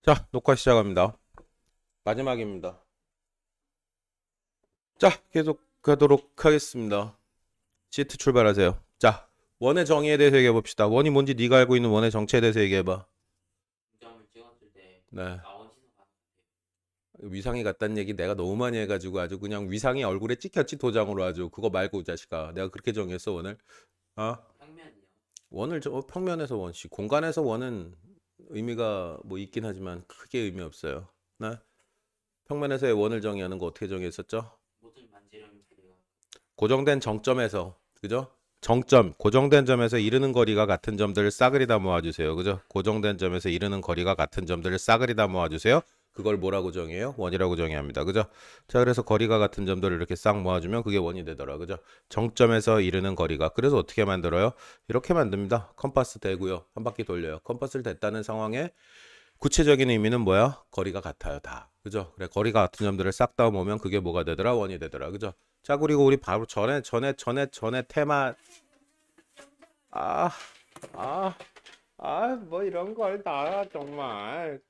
자, 녹화 시작합니다. 마지막입니다. 자, 계속 가도록 하겠습니다. 시트 출발하세요. 자, 원의 정의에 대해서 얘기해 봅시다. 원이 뭔지 네가 알고 있는 원의 정체에 대해서 얘기해 봐. 점을 찍었을 때 네. 나온 시선 봤을 위상이 같다는 얘기 내가 너무 많이 해가지고 아주 그냥 위상이 얼굴에 찍혔지 도장으로 아주 그거 말고 이 자식아. 내가 그렇게 정했어 원을. 어? 때 평면이요. 원을 평면에서 원씩 공간에서 원은 의미가 뭐 있긴 하지만 크게 의미 없어요. 네? 평면에서의 원을 정의하는 거 어떻게 정의했었죠? 모든 만지름 길이가 고정된 정점에서 그죠? 정점 고정된 점에서 이르는 거리가 같은 점들을 싸그리 다 모아주세요. 그죠? 고정된 점에서 이르는 거리가 같은 점들을 싸그리 다 모아주세요. 그걸 뭐라고 정의해요? 원이라고 정의합니다. 그죠? 자, 그래서 거리가 같은 점들을 이렇게 싹 모아주면 그게 원이 되더라. 그죠? 정점에서 이르는 거리가. 그래서 어떻게 만들어요? 이렇게 만듭니다. 컴파스 대고요. 한 바퀴 돌려요. 컴파스를 댔다는 상황에 구체적인 의미는 뭐야? 거리가 같아요, 다. 그죠? 그래, 거리가 같은 점들을 싹 다 모으면 그게 뭐가 되더라? 원이 되더라. 그죠? 자, 그리고 우리 바로 전에 테마, 아, 아, 뭐 이런 걸 다 정말.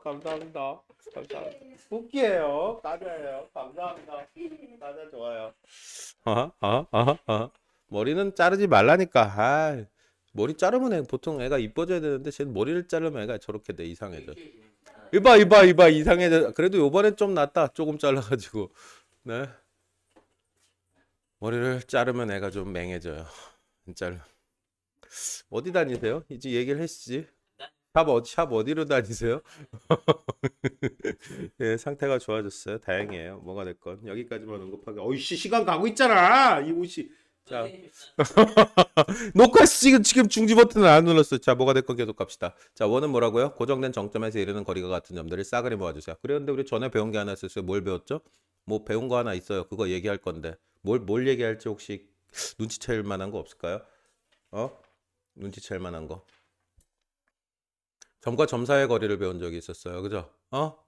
감사합니다. 감사합니다. 웃기예요. 맞아요. 감사합니다. 맞아, 좋아요. 머리는 자르지 말라니까. 머리 자르면 보통 애가 이뻐져야 되는데 쟤는 머리를 자르면 애가 저렇게 돼 이상해져. 일주일 진행 괜찮아요. 이봐 이상해져. 그래도 요번엔 좀 낫다. 조금 잘라가지고. 네. 머리를 자르면 애가 좀 맹해져요. 진짜로. 어디 다니세요? 이제 얘기를 했지. 샵 어디로 다니세요? 예, 상태가 좋아졌어요. 다행이에요. 뭐가 됐건 여기까지만 언급하게. 어이씨 시간 가고 있잖아. 이 옷이. 자, 선생님, 녹화 지금 중지 버튼을 안 눌렀어. 자, 뭐가 됐건 계속 갑시다. 자, 원은 뭐라고요? 고정된 정점에서 이르는 거리가 같은 점들을 싸그리 모아주세요. 그런데 우리 전에 배운 게 하나 있었어요. 뭘 배웠죠? 뭐 배운 거 하나 있어요. 그거 얘기할 건데 뭘 얘기할지 혹시 눈치챌 만한 거 없을까요? 어? 눈치챌 만한 거. 점과 점 사이의 거리를 배운 적이 있었어요. 그죠?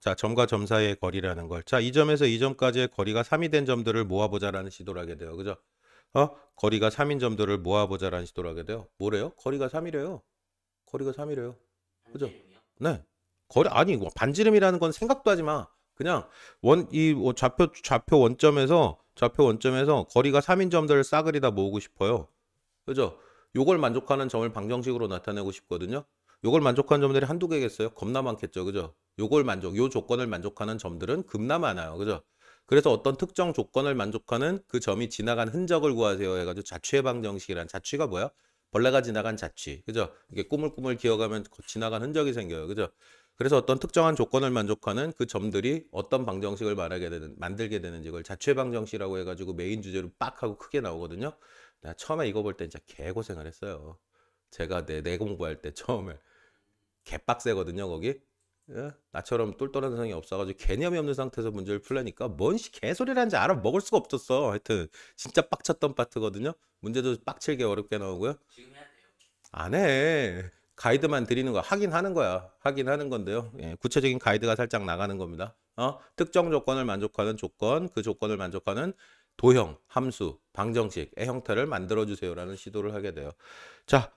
자, 점과 점 사이의 거리라는 걸. 자, 이 점에서 이 점까지의 거리가 3이 된 점들을 모아보자라는 시도를 하게 돼요. 그죠? 거리가 3인 점들을 모아보자라는 시도를 하게 돼요. 뭐래요? 거리가 3이래요. 거리가 3이래요. 그죠? 반지름이요. 네. 아니, 뭐 반지름이라는 건 생각도 하지 마. 그냥 좌표 원점에서 거리가 3인 점들을 싸그리 다 모으고 싶어요. 그죠? 요걸 만족하는 점을 방정식으로 나타내고 싶거든요. 요걸 만족하는 점들이 한두 개겠어요? 겁나 많겠죠. 그죠? 요 조건을 만족하는 점들은 겁나 많아요. 그죠? 그래서 어떤 특정 조건을 만족하는 그 점이 지나간 흔적을 구하세요 해가지고 자취의 방정식이란 자취가 뭐야? 벌레가 지나간 자취. 그죠? 이게 꾸물꾸물 기어가면 지나간 흔적이 생겨요. 그죠? 그래서 어떤 특정한 조건을 만족하는 그 점들이 어떤 방정식을 만들게 되는지 그걸 자취의 방정식이라고 해가지고 메인 주제로 빡 하고 크게 나오거든요. 내가 처음에 이거 볼 때 진짜 개고생을 했어요. 제가 내 공부할 때 처음에 개빡세거든요, 거기. 예? 나처럼 똘똘한 성이 없어가지고 개념이 없는 상태에서 문제를 풀려니까 뭔 개소리라는지 알아 먹을 수가 없었어. 하여튼 진짜 빡쳤던 파트거든요. 문제도 빡칠게 어렵게 나오고요. 지금 해야 돼요. 안 해. 가이드만 드리는 거 하긴 하는 거야. 하긴 하는 건데요. 예, 구체적인 가이드가 살짝 나가는 겁니다. 특정 조건을 만족하는 조건, 그 조건을 만족하는 도형, 함수, 방정식의 형태를 만들어 주세요라는 시도를 하게 돼요. 자,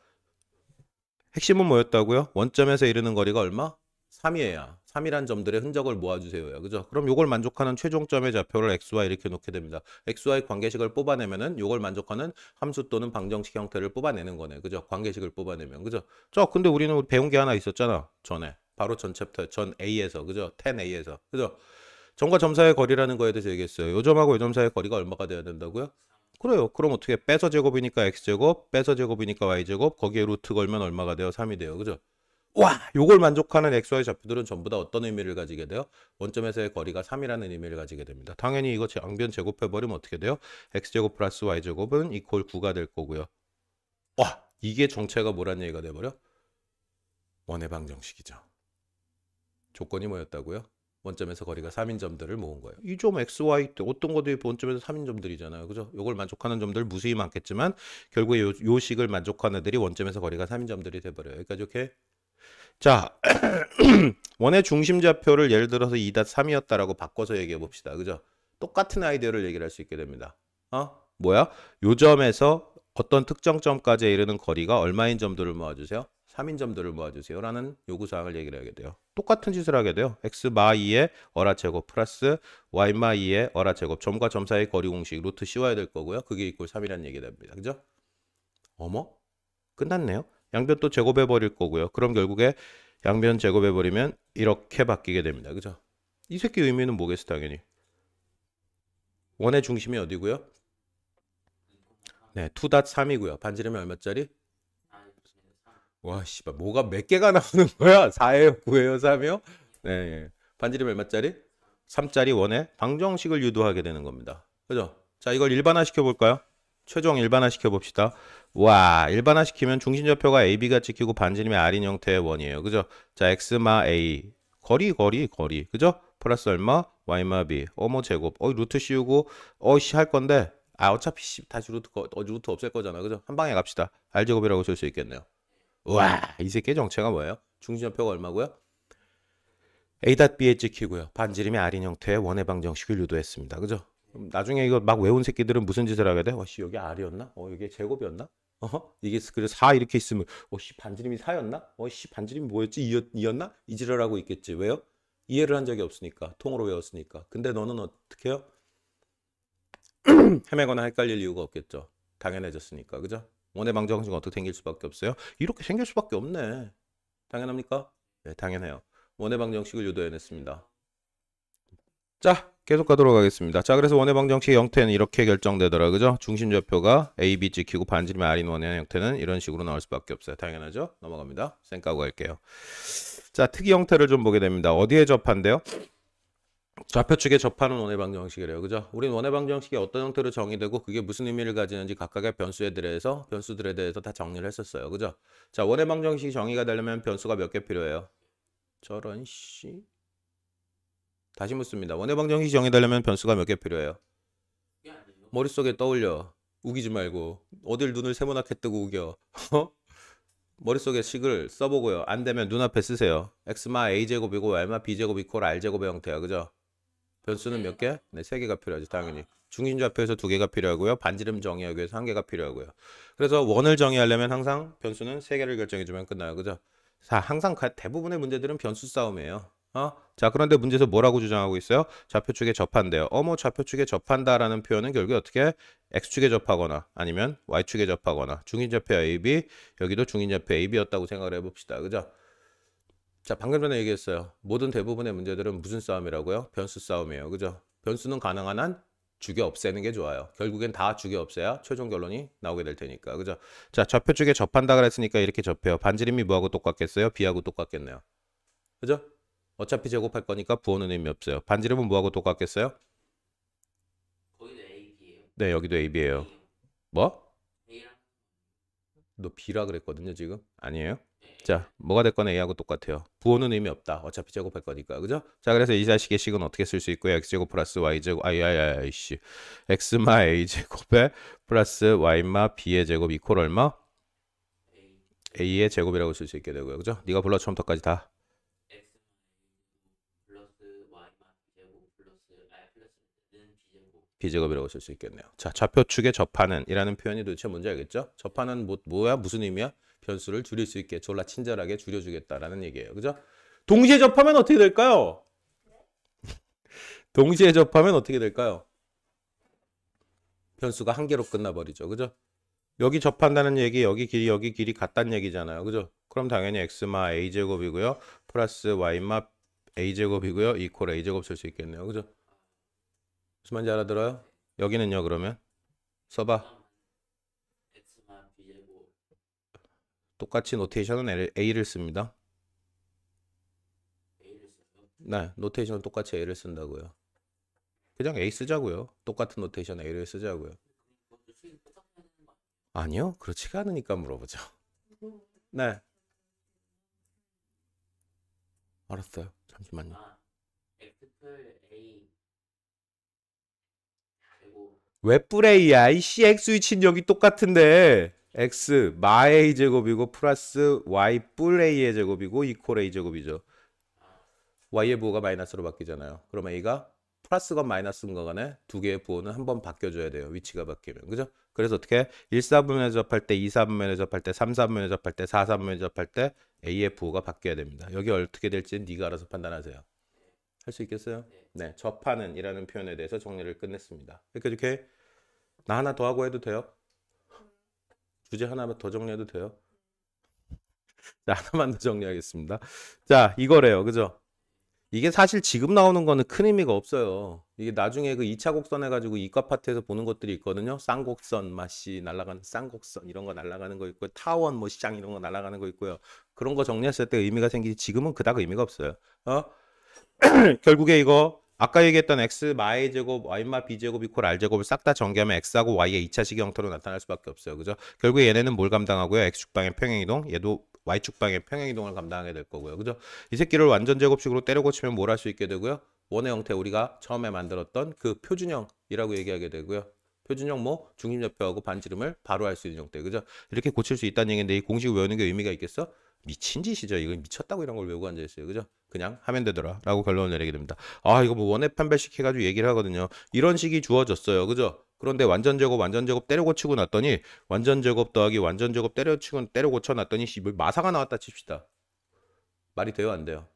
핵심은 뭐였다고요? 원점에서 이르는 거리가 얼마? 3이에요. 3이란 점들의 흔적을 모아주세요. 그죠? 그럼 요걸 만족하는 최종점의 좌표를 xy 이렇게 놓게 됩니다. xy 관계식을 뽑아내면은 요걸 만족하는 함수 또는 방정식 형태를 뽑아내는 거네. 그죠? 관계식을 뽑아내면. 그죠? 근데 우리는 배운 게 하나 있었잖아. 전에. 바로 전 챕터, 전 A에서. 그죠? 10A에서. 그죠? 점과 점 사이의 거리라는 거에 대해서 얘기했어요. 요 점하고 요 점 사이의 거리가 얼마가 돼야 된다고요? 그래요. 그럼 어떻게 빼서 제곱이니까 x제곱, 빼서 제곱이니까 y제곱, 거기에 루트 걸면 얼마가 돼요? 3이 돼요. 그죠? 와, 요걸 만족하는 xy 좌표들은 전부 다 어떤 의미를 가지게 돼요? 원점에서의 거리가 3이라는 의미를 가지게 됩니다. 당연히 이거 양변 제곱해버리면 어떻게 돼요? x제곱 플러스 y제곱은 이퀄 9가 될 거고요. 와, 이게 정체가 뭐란 얘기가 돼버려? 원의 방정식이죠. 조건이 뭐였다고요? 원점에서 거리가 3인 점들을 모은 거예요. 이 점 XY 때 어떤 것들이 원점에서 3인 점들이잖아요. 그죠? 요걸 만족하는 점들 무수히 많겠지만 결국에 요 식을 만족하는 애들이 원점에서 거리가 3인 점들이 돼버려요. 여기까지 오케이? 자, 원의 중심 좌표를 예를 들어서 2-3이었다라고 바꿔서 얘기해 봅시다. 그죠? 똑같은 아이디어를 얘기를 할 수 있게 됩니다. 뭐야? 요 점에서 어떤 특정 점까지 이르는 거리가 얼마인 점들을 모아주세요? 3인점들을 모아주세요 라는 요구사항을 얘기를 하게 돼요. 똑같은 짓을 하게 돼요. x마 2의 어라 제곱 플러스 y마 2의 어라 제곱 점과 점 사이의 거리 공식 루트 씌워야 될 거고요. 그게 이꼴 3이라는 얘기가 됩니다. 그죠? 어머? 끝났네요. 양변 또 제곱해 버릴 거고요. 그럼 결국에 양변 제곱해 버리면 이렇게 바뀌게 됩니다. 그죠? 이 새끼 의미는 뭐겠어 당연히. 원의 중심이 어디고요? 네, 2.3이고요. 반지름이 얼마짜리? 와, 씨발, 뭐가 몇 개가 나오는 거야? 4예요, 9예요, 3이요? 네, 예. 반지름 얼마짜리? 3짜리 원의 방정식을 유도하게 되는 겁니다. 그죠? 자, 이걸 일반화 시켜볼까요? 최종 일반화 시켜봅시다. 와, 일반화 시키면 중심좌표가 AB가 찍히고 반지름이 R인 형태의 원이에요. 그죠? 자, X마 A. 거리. 그죠? 플러스 얼마? Y마 B. 어머 제곱. 루트 씌우고, 씨 할 건데, 어차피 다시 루트 없앨 거잖아. 그죠? 한 방에 갑시다. R제곱이라고 쓸 수 있겠네요. 와, 이 새끼의 정체가 뭐예요? 중심좌표가 얼마고요? A.B에 찍히고요. 반지름이 R인 형태의 원의 방정식을 유도했습니다. 그죠? 나중에 이거 막 외운 새끼들은 무슨 짓을 하게 돼? 씨, 여기 R이었나? 여기 제곱이었나? 이게 그래 4 이렇게 있으면 씨, 반지름이 4였나? 씨, 반지름이 뭐였지? 2였나? 이 지랄하고 있겠지. 왜요? 이해를 한 적이 없으니까. 통으로 외웠으니까. 근데 너는 어떻게 해요? 헤매거나 헷갈릴 이유가 없겠죠. 당연해졌으니까. 그죠? 원의 방정식은 어떻게 생길 수밖에 없어요? 이렇게 생길 수밖에 없네. 당연합니까? 네, 당연해요. 원의 방정식을 유도해냈습니다. 자, 계속 가도록 하겠습니다. 자, 그래서 원의 방정식의 형태는 이렇게 결정되더라. 그죠? 중심좌표가 A, B 찍히고 반지름이 R인 원의 형태는 이런 식으로 나올 수밖에 없어요. 당연하죠? 넘어갑니다. 쌩 까고 갈게요. 자, 특이 형태를 좀 보게 됩니다. 어디에 접한대요? 좌표축에 접하는 원의 방정식이래요. 그죠? 우린 원의 방정식이 어떤 형태로 정의되고 그게 무슨 의미를 가지는지 각각의 변수들에 대해서 다 정리를 했었어요. 그죠? 자, 원의 방정식이 정의가 되려면 변수가 몇 개 필요해요? 저런 씨. 다시 묻습니다. 원의 방정식이 정의되려면 변수가 몇 개 필요해요? 머릿속에 떠올려. 우기지 말고. 어딜 눈을 세모나게 뜨고 우겨. 머릿속에 식을 써보고요. 안 되면 눈앞에 쓰세요. x마 a제곱이고 y마 b제곱 이퀄 r제곱의 형태야. 그죠? 변수는 몇 개? 네, 3개가 필요하죠. 당연히. 중심좌표에서 2개가 필요하고요. 반지름 정의하기 위해서 1개가 필요하고요. 그래서 원을 정의하려면 항상 변수는 3개를 결정해주면 끝나요. 그죠? 자, 항상 대부분의 문제들은 변수 싸움이에요. 자, 그런데 문제에서 뭐라고 주장하고 있어요? 좌표축에 접한대요. 뭐 좌표축에 접한다라는 표현은 결국에 어떻게 x축에 접하거나 아니면 y축에 접하거나 중심좌표 AB, 여기도 중심좌표 AB였다고 생각을 해봅시다. 그죠? 자, 방금 전에 얘기했어요. 모든 대부분의 문제들은 무슨 싸움이라고요? 변수 싸움이에요. 그죠? 변수는 가능한 한 죽여 없애는 게 좋아요. 결국엔 다 죽여 없애야 최종 결론이 나오게 될 테니까. 그죠? 자, 좌표축에 접한다 그랬으니까 이렇게 접해요. 반지름이 뭐하고 똑같겠어요? B하고 똑같겠네요. 그죠? 어차피 제곱할 거니까 부호는 의미 없어요. 반지름은 뭐하고 똑같겠어요? 거기도 AB예요. 네, 여기도 AB예요. 뭐? A랑 너 B라 그랬거든요, 지금? 아니에요? 네. 자, 뭐가 됐건 A하고 똑같아요. 부호는 의미 없다. 어차피 제곱할 거니까. 그죠? 자, 그래서 이 자식의 식은 어떻게 쓸 수 있고요? x제곱 플러스 y제곱 씨. x마 a제곱에 플러스 y마 b의 제곱 이퀄 얼마? a의 제곱이라고 쓸 수 있게 되고요. 그죠? 네가 불러 처음부터까지 다. X 플러스 Y B제곱 플러스 R 플러스는 B제곱. b제곱이라고 쓸 수 있겠네요. 자, 좌표축에 접하는 이라는 표현이 도대체 뭔지 알겠죠? 접하는 뭐야? 무슨 의미야? 변수를 줄일 수 있게 졸라 친절하게 줄여주겠다라는 얘기예요. 그죠? 동시에 접하면 어떻게 될까요? 동시에 접하면 어떻게 될까요? 변수가 한 개로 끝나버리죠. 그죠? 여기 접한다는 얘기, 여기 길이 같다는 얘기잖아요. 그죠? 그럼 당연히 x마 a제곱이고요. 플러스 y마 a제곱이고요. 이퀄 a제곱 쓸 수 있겠네요. 그죠? 무슨 말인지 알아들어요? 여기는요, 그러면? 써봐. X만 B제곱. 똑같이 노테이션은 a를 씁니다. A를 써요. 네, 노테이션은 똑같이 a를 쓴다고요. 그냥 a 쓰자고요. 똑같은 노테이션 a를 쓰자고요. 그것도 수익 똑같아야 되는 거 아니요, 그렇지가 않으니까 물어보죠. 네, 알았어요. 잠시만요. 아니야? X 플 A 제곱. 왜 뿔A야? 이 CX 위치는 여기 똑같은데 X 마 A 제곱이고 플러스 Y 뿔 A의 제곱이고 이퀄 A 제곱이죠. Y의 부호가 마이너스로 바뀌잖아요. 그럼 A가 플러스건 마이너스건 간에 두 개의 부호는 한 번 바뀌어줘야 돼요. 위치가 바뀌면. 그죠? 그래서 어떻게 1사분면에 접할 때, 2사분면에 접할 때, 3사분면에 접할 때, 4사분면에 접할 때 AFO가 바뀌어야 됩니다. 여기 어떻게 될지는 네가 알아서 판단하세요. 할 수 있겠어요? 네, 접하는 이라는 표현에 대해서 정리를 끝냈습니다. 이렇게 나 하나 더 하고 해도 돼요? 주제 하나만 더 정리해도 돼요? 자, 하나만 더 정리하겠습니다. 자, 이거래요. 그죠? 이게 사실 지금 나오는 거는 큰 의미가 없어요. 이게 나중에 그 2차 곡선 해가지고 이과 파트에서 보는 것들이 있거든요. 쌍곡선, 마씨 날아가는 쌍곡선 이런 거 날아가는 거 있고 타원 뭐 시장 이런 거 날아가는 거 있고요. 그런 거 정리했을 때 의미가 생기지 지금은 그닥 의미가 없어요. 결국에 이거 아까 얘기했던 x 마의 제곱 y마 b 제곱 이퀄 r 제곱을 싹 다 전개하면 x하고 y의 2차식 형태로 나타날 수밖에 없어요. 그죠? 결국에 얘네는 뭘 감당하고요? x축방의 평행이동, 얘도 y축방의 평행이동을 감당하게 될 거고요. 그죠? 이 새끼를 완전 제곱식으로 때려 고치면 뭘 할 수 있게 되고요? 원의 형태 우리가 처음에 만들었던 그 표준형이라고 얘기하게 되고요. 표준형 뭐 중심좌표하고 반지름을 바로 할 수 있는 형태. 그죠? 이렇게 고칠 수 있다는 얘기인데 이 공식 외우는 게 의미가 있겠어? 미친 짓이죠. 이거 미쳤다고 이런 걸 외우고 앉아있어요. 그죠? 그냥 하면 되더라 라고 결론을 내리게 됩니다. 아 이거 뭐 원의 판별식 해가지고 얘기를 하거든요. 이런 식이 주어졌어요. 그죠? 그런데 완전 제곱 때려 고치고 났더니 완전 제곱 더하기 완전 제곱 때려 고쳐 놨더니 마사가 나왔다 칩시다. 말이 돼요 안 돼요?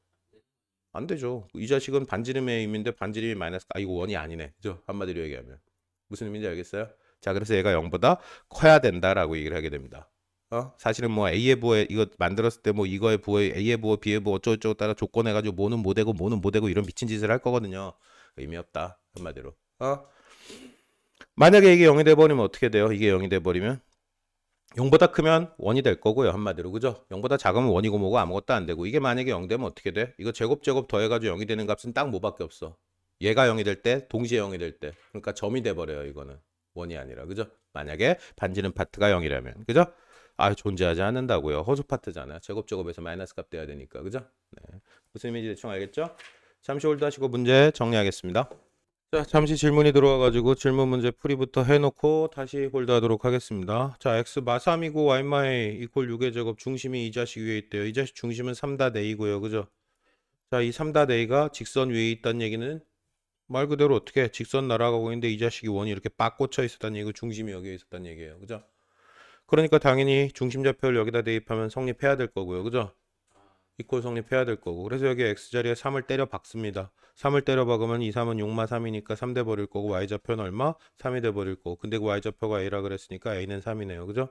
안 되죠. 이 자식은 반지름의 의미인데 반지름이 마이너스 이거 원이 아니네. 그죠? 한마디로 얘기하면 무슨 의미인지 알겠어요? 자 그래서 얘가 0보다 커야 된다라고 얘기를 하게 됩니다. 사실은 뭐 A의 부호에 이거 만들었을 때 뭐 이거의 부호에 A의 부호, B의 부호 어쩌고저쩌고 따라 조건해가지고 뭐는 못 되고 뭐는 못 되고 이런 미친 짓을 할 거거든요. 의미 없다 한마디로. 만약에 이게 0이 돼버리면 어떻게 돼요? 이게 0이 돼버리면 0보다 크면 1이 될 거고요 한마디로. 그죠? 0보다 작으면 1이고 뭐고 아무것도 안 되고 이게 만약에 0 되면 어떻게 돼? 이거 제곱 더해가지고 0이 되는 값은 딱 뭐밖에 없어. 얘가 0이 될 때 동시에 0이 될 때 그러니까 점이 돼버려요 이거는. 1이 아니라. 그죠? 만약에 반지름 파트가 0이라면. 그죠? 존재하지 않는다고요. 허수 파트잖아요. 제곱에서 마이너스 값 돼야 되니까. 그죠? 네. 무슨 의미인지 대충 알겠죠? 잠시 홀드하시고 문제 정리하겠습니다. 자, 잠시 질문이 들어와가지고 질문 문제 풀이부터 해놓고 다시 홀드하도록 하겠습니다. 자, x 마 3이고 y 마에 이퀄 6의 제곱 중심이 이 자식 위에 있대요. 이 자식 중심은 3다 a고요. 그죠? 자, 이 3다 a가 직선 위에 있다는 얘기는 말 그대로 어떻게 직선 날아가고 있는데 이 자식이 원이 이렇게 빡 꽂혀 있었다는 얘기고 중심이 여기에 있었다는 얘기예요. 그죠? 그러니까 당연히 중심좌표를 여기다 대입하면 성립해야 될 거고요. 그죠? 이퀄 성립해야 될 거고. 그래서 여기 x자리에 3을 때려 박습니다. 3을 때려 박으면 2, 3은 6마 3이니까 3 돼버릴 거고 y좌표는 얼마? 3이 돼버릴 거고. 근데 그 y좌표가 a라 그랬으니까 a는 3이네요. 그죠?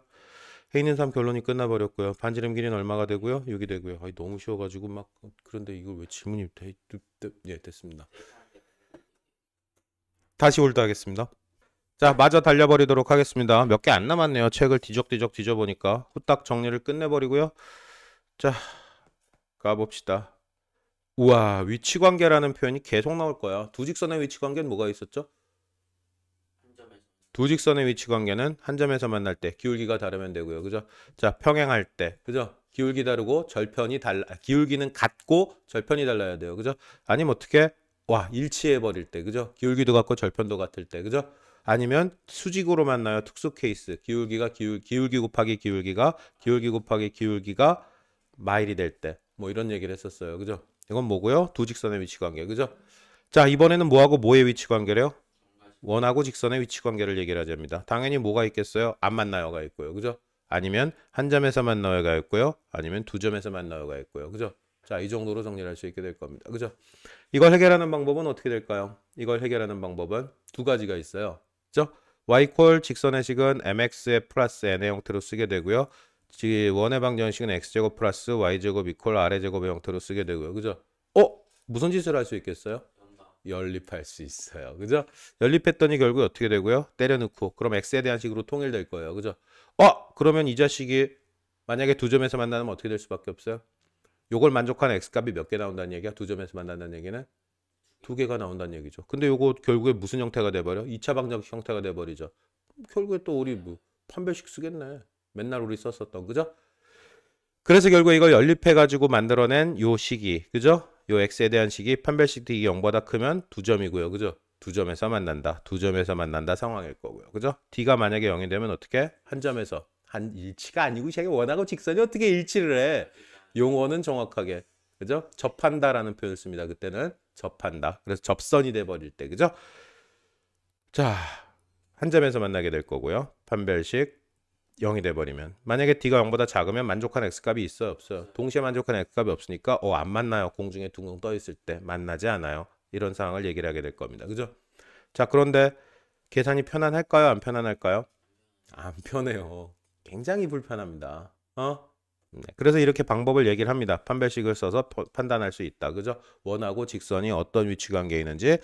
a는 3 결론이 끝나버렸고요. 반지름 길이는 얼마가 되고요? 6이 되고요. 너무 쉬워가지고 막 그런데 이걸 왜 질문이 예, 됐습니다. 다시 홀드 하겠습니다. 자, 마저 달려버리도록 하겠습니다. 몇 개 안 남았네요. 책을 뒤적뒤적 뒤져보니까 후딱 정리를 끝내버리고요. 자, 가봅시다. 우와, 위치관계라는 표현이 계속 나올 거야. 두 직선의 위치관계는 뭐가 있었죠? 한 점에서 두 직선의 위치관계는 한 점에서 만날 때 기울기가 다르면 되고요. 그죠? 자, 평행할 때. 그죠? 기울기 다르고 기울기는 같고 절편이 달라야 돼요. 그죠? 아니면 어떻게? 일치해 버릴 때. 그죠? 기울기도 같고 절편도 같을 때. 그죠? 아니면 수직으로 만나요. 특수 케이스. 기울기 곱하기 기울기가 마일이 될 때. 뭐 이런 얘기를 했었어요. 그죠? 이건 뭐고요? 두 직선의 위치 관계. 그죠? 자, 이번에는 뭐하고 뭐의 위치 관계래요? 원하고 직선의 위치 관계를 얘기를 하자입니다. 당연히 뭐가 있겠어요? 안 만나요가 있고요. 그죠? 아니면 한 점에서 만나요가 있고요. 아니면 두 점에서 만나요가 있고요. 그죠? 자, 이 정도로 정리를 할 수 있게 될 겁니다. 그죠? 이걸 해결하는 방법은 어떻게 될까요? 이걸 해결하는 방법은 두 가지가 있어요. 그죠? y 직선의 식은 mx의 플러스 n의 형태로 쓰게 되고요. 원의 방정식은 x제곱 플러스 y제곱 이퀄 r의 제곱의 형태로 쓰게 되고요. 그죠? 무슨 짓을 할 수 있겠어요? 연립할 수 있어요. 그죠? 연립했더니 결국 어떻게 되고요? 때려넣고 그럼 x에 대한 식으로 통일될 거예요. 그죠? 그러면 이 자식이 만약에 두 점에서 만나면 어떻게 될 수밖에 없어요? 요걸 만족하는 x값이 몇 개 나온다는 얘기야? 두 점에서 만난다는 얘기는 두 개가 나온다는 얘기죠. 근데 요거 결국에 무슨 형태가 돼버려? 2차 방정식 형태가 돼버리죠. 결국에 또 우리 뭐 판별식 쓰겠네. 맨날 우리 썼었던. 그죠? 그래서 결국 이걸 연립해가지고 만들어낸 요 식이, 그죠? 요 x에 대한 식이 판별식 t이 0보다 크면 두 점이고요. 그죠? 두 점에서 만난다 상황일 거고요. 그죠? t가 만약에 0이 되면 어떻게? 한 점에서 한 일치가 아니고 자기 원하고 직선이 어떻게 일치를 해? 용어는 정확하게, 그죠? 접한다라는 표현을 씁니다. 그때는 접한다. 그래서 접선이 돼 버릴 때, 그죠? 자, 한 점에서 만나게 될 거고요. 판별식 0이 돼버리면 만약에 D가 0보다 작으면 만족한 X값이 있어요? 없어요? 동시에 만족한 X값이 없으니까 안 만나요. 공중에 둥둥 떠 있을 때 만나지 않아요. 이런 상황을 얘기를 하게 될 겁니다. 그죠? 자, 그런데 계산이 편안할까요? 안 편안할까요? 안 편해요. 굉장히 불편합니다. 네, 그래서 이렇게 방법을 얘기를 합니다. 판별식을 써서 판단할 수 있다. 그죠? 원하고 직선이 어떤 위치 관계에 있는지,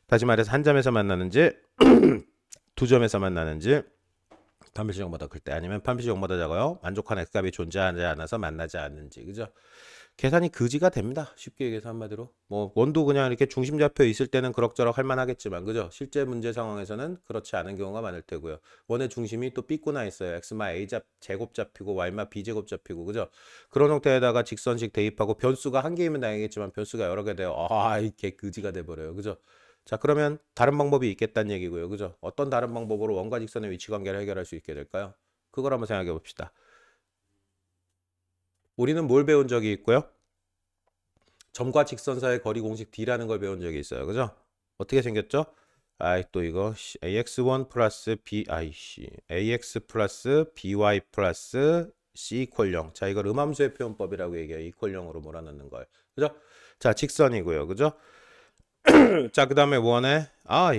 다시 말해서 한 점에서 만나는지 두 점에서 만나는지, 판별식 0보다 클 때 아니면 판별식 0보다 작아요. 만족한 X값이 존재하지 않아서 만나지 않는지. 그죠? 계산이 그지가 됩니다. 쉽게 얘기해서 한마디로. 뭐 원도 그냥 이렇게 중심 잡혀 있을 때는 그럭저럭 할 만하겠지만 그죠? 실제 문제 상황에서는 그렇지 않은 경우가 많을 테고요. 원의 중심이 또 삐꾸나 있어요. x마 a 제곱 잡히고 y마 b 제곱 잡히고 그죠? 그런 형태에다가 직선식 대입하고 변수가 한 개이면 다행이겠지만 변수가 여러 개 돼요. 이게 그지가 돼 버려요. 그죠? 자, 그러면 다른 방법이 있겠다는 얘기고요. 그죠? 어떤 다른 방법으로 원과 직선의 위치 관계를 해결할 수 있게 될까요? 그걸 한번 생각해 봅시다. 우리는 뭘 배운 적이 있고요? 점과 직선 사이의 거리 공식 D라는 걸 배운 적이 있어요. 그죠? 어떻게 생겼죠? 또 이거 AX1 플러스 AX 플러스 BY 플러스 C 이퀄 0. 자, 이걸 음함수의 표현법이라고 얘기해요. 이퀄 0으로 몰아넣는 걸. 그죠? 자, 직선이고요. 그죠? 자, 그 다음에 원에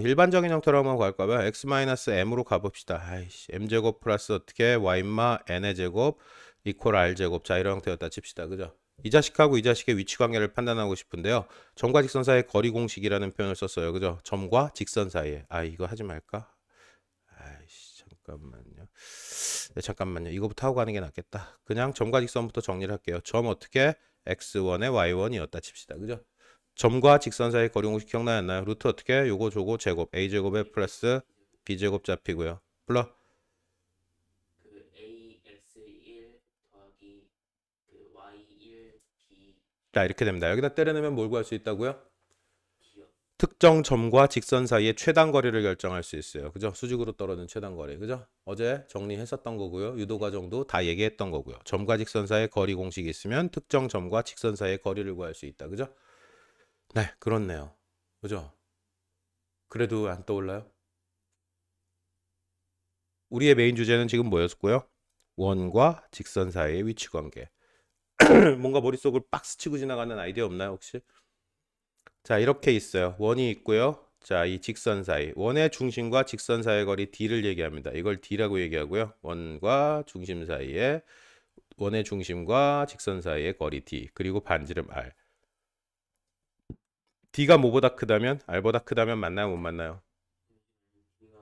일반적인 형태로 한번 갈까봐요. X-M으로 가봅시다. M제곱 플러스 어떻게 Y마 N의 제곱 이퀄 R제곱. 자, 이런 형태였다 칩시다. 그죠? 이 자식하고 이 자식의 위치 관계를 판단하고 싶은데요. 점과 직선 사이의 거리 공식이라는 표현을 썼어요. 그죠? 점과 직선 사이에. 이거 하지 말까? 잠깐만요. 네, 잠깐만요. 이거부터 하고 가는 게 낫겠다. 그냥 점과 직선부터 정리를 할게요. 점 어떻게? X1에 Y1이었다 칩시다. 그죠? 점과 직선 사이의 거리 공식 기억나지 않나요? 루트 어떻게? 요거 저거 제곱. A제곱에 플러스 B제곱 잡히고요. 플러 그 AX1 더하기 그 Y1 D 자, 이렇게 됩니다. 여기다 때려넣으면 뭘 구할 수 있다고요? D요. 특정 점과 직선 사이의 최단 거리를 결정할 수 있어요. 그죠? 수직으로 떨어진 최단 거리. 그죠? 어제 정리했었던 거고요. 유도 과정도 다 얘기했던 거고요. 점과 직선 사이의 거리 공식이 있으면 특정 점과 직선 사이의 거리를 구할 수 있다. 그죠? 네, 그렇네요. 그죠? 그래도 안 떠올라요? 우리의 메인 주제는 지금 뭐였고요? 원과 직선 사이의 위치 관계. 뭔가 머릿속을 박스 치고 지나가는 아이디어 없나요, 혹시? 자, 이렇게 있어요. 원이 있고요. 자, 이 직선 사이. 원의 중심과 직선 사이의 거리 D를 얘기합니다. 이걸 D라고 얘기하고요. 원과 중심 사이에 원의 중심과 직선 사이의 거리 D. 그리고 반지름 R. D가 뭐보다 크다면? R보다 크다면 만나요, 못 만나요? D가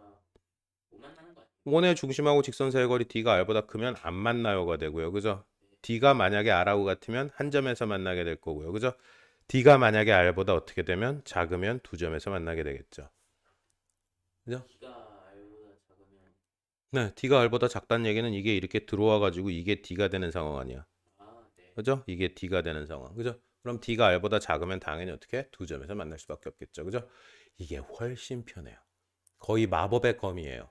못 만나는 거 같아요. 원의 중심하고 직선 사이의 거리 D가 R보다 크면 안 만나요가 되고요. 그죠? D가 만약에 R하고 같으면 한 점에서 만나게 될 거고요. 그죠? D가 만약에 R보다 어떻게 되면 작으면 두 점에서 만나게 되겠죠. 그죠? D가 R보다 작으면 네, D가 R보다 작다는 얘기는 이게 이렇게 들어와 가지고 이게 D가 되는 상황 아니야. 네. 그죠? 이게 D가 되는 상황. 그죠? 그럼 D가 R보다 작으면 당연히 어떻게? 두 점에서 만날 수밖에 없겠죠. 그죠? 이게 훨씬 편해요. 거의 마법의 검이에요.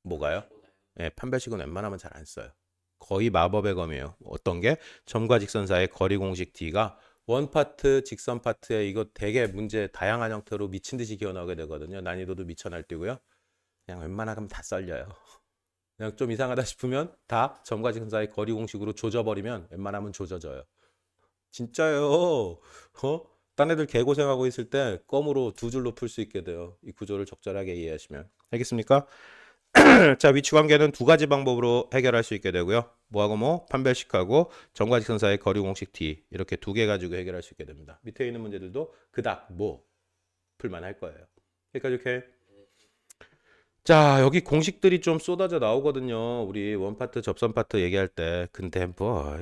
뭐가요? D보다요. 예, 판별식은 웬만하면 잘 안 써요. 거의 마법의 검이에요. 어떤 게? 점과 직선 사이의 거리 공식 D가 원 파트, 직선 파트에 이거 되게 문제 다양한 형태로 미친 듯이 기어 나오게 되거든요. 난이도도 미쳐 날뛰고요. 그냥 웬만하면 다 썰려요. 그냥 좀 이상하다 싶으면 다 점과 직선 사이 거리 공식으로 조져버리면 웬만하면 조져져요. 진짜요. 딴 애들 개고생하고 있을 때 껌으로 두 줄로 풀 수 있게 돼요. 이 구조를 적절하게 이해하시면. 알겠습니까? 자, 위치 관계는 두 가지 방법으로 해결할 수 있게 되고요. 뭐하고 뭐? 판별식하고 점과 직선 사이의 거리 공식 D. 이렇게 두 개 가지고 해결할 수 있게 됩니다. 밑에 있는 문제들도 그닥 뭐 풀만 할 거예요. 여기까지 오케이? 자, 여기 공식들이 좀 쏟아져 나오거든요. 우리 원 파트, 접선 파트 얘기할 때. 근데 뭐,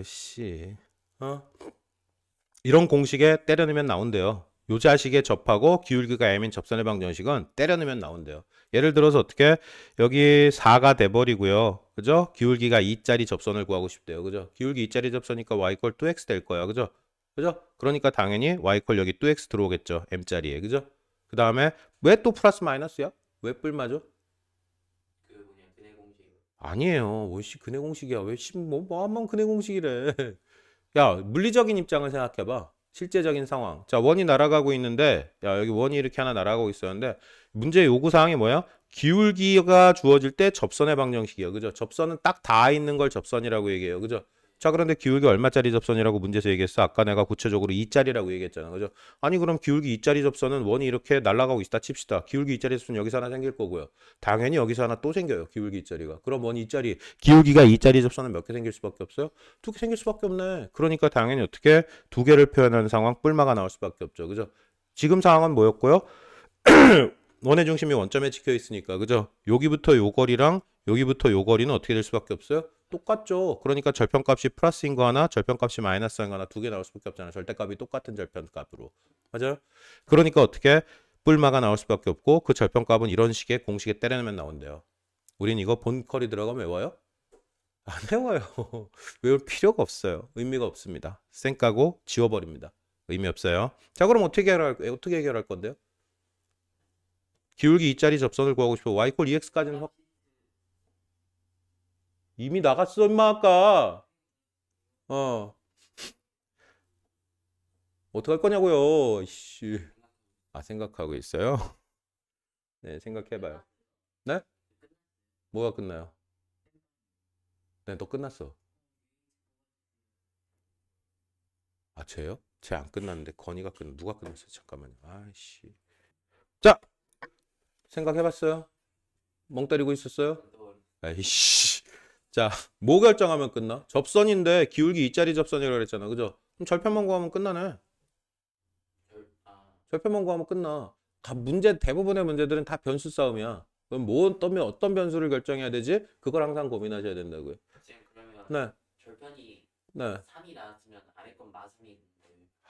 이런 공식에 때려 넣으면 나온대요. 요 자식에 접하고 기울기가 M인 접선의 방정식은 때려 넣으면 나온대요. 예를 들어서 어떻게? 여기 4가 돼버리고요. 그죠? 기울기가 2짜리 접선을 구하고 싶대요. 그죠? 기울기 2짜리 접선이니까 y = 2x 될 거야. 그죠? 그죠? 그러니까 당연히 y = 여기 2x 들어오겠죠. M짜리에. 그죠? 그 다음에 왜 또 플러스 마이너스야? 왜 뿔맞아? 그 뭐냐 근해 공식. 아니에요. 뭐씨 근해 공식이야. 왜 뭐만 근해 공식이래. 야, 물리적인 입장을 생각해봐. 실제적인 상황. 자, 원이 날아가고 있는데, 야, 여기 원이 이렇게 하나 날아가고 있었는데, 문제 요구 사항이 뭐야? 기울기가 주어질 때 접선의 방정식이요. 그죠? 접선은 딱 닿아 있는 걸 접선이라고 얘기해요. 그죠? 자, 그런데 기울기 얼마짜리 접선이라고 문제에서 얘기했어? 아까 내가 구체적으로 2짜리라고 얘기했잖아. 그죠? 아니, 그럼 기울기 2짜리 접선은 원이 이렇게 날아가고 있다 칩시다. 기울기 2짜리 접선 여기서 하나 생길 거고요. 당연히 여기서 하나 또 생겨요. 기울기 2짜리가. 그럼 원이 2짜리, 기울기가 2짜리 접선은 몇 개 생길 수밖에 없어요? 2개 생길 수밖에 없네. 그러니까 당연히 어떻게 2개를 표현하는 상황, 뿔마가 나올 수밖에 없죠. 그죠? 지금 상황은 뭐였고요? 원의 중심이 원점에 찍혀 있으니까 그죠? 여기부터 요 거리랑 여기부터 요 거리는 어떻게 될 수밖에 없어요? 똑같죠. 그러니까 절편값이 플러스인 거 하나, 절편값이 마이너스인 거 하나 두 개 나올 수밖에 없잖아요. 절대값이 똑같은 절편값으로. 맞아요? 그러니까 어떻게 뿔마가 나올 수밖에 없고 그 절편값은 이런 식의 공식에 때려내면 나온대요. 우린 이거 본커리 들어가면 외워요? 안 외워요. 외울 필요가 없어요. 의미가 없습니다. 쌩 까고 지워버립니다. 의미 없어요. 자, 그럼 어떻게 해결할 건데요? 기울기 2짜리 접선을 구하고 싶어. y = 2x까지는 이미 나갔어, 임마, 아까. 어. 어떡할 거냐고요. 이씨. 아, 생각하고 있어요? 네, 생각해봐요. 네? 뭐가 끝나요? 네, 너 끝났어. 아, 쟤요? 쟤 안 끝났는데 건이가 누가 끝났어? 잠깐만요. 아이씨. 자, 생각해봤어요? 멍 때리고 있었어요? 아이씨. 자, 뭐 결정하면 끝나? 접선인데 기울기 2짜리 접선이라고 그랬잖아. 그죠? 그럼 절편만 구하면 끝나네. 절편만 구하면 끝나. 다 대부분의 문제들은 다 변수 싸움이야. 그럼 어떤 변수를 결정해야 되지? 그걸 항상 고민하셔야 된다고요. 쌤 그러면 네, 절편이 네. 3이 나왔으면 아래 건 마삼이 있는데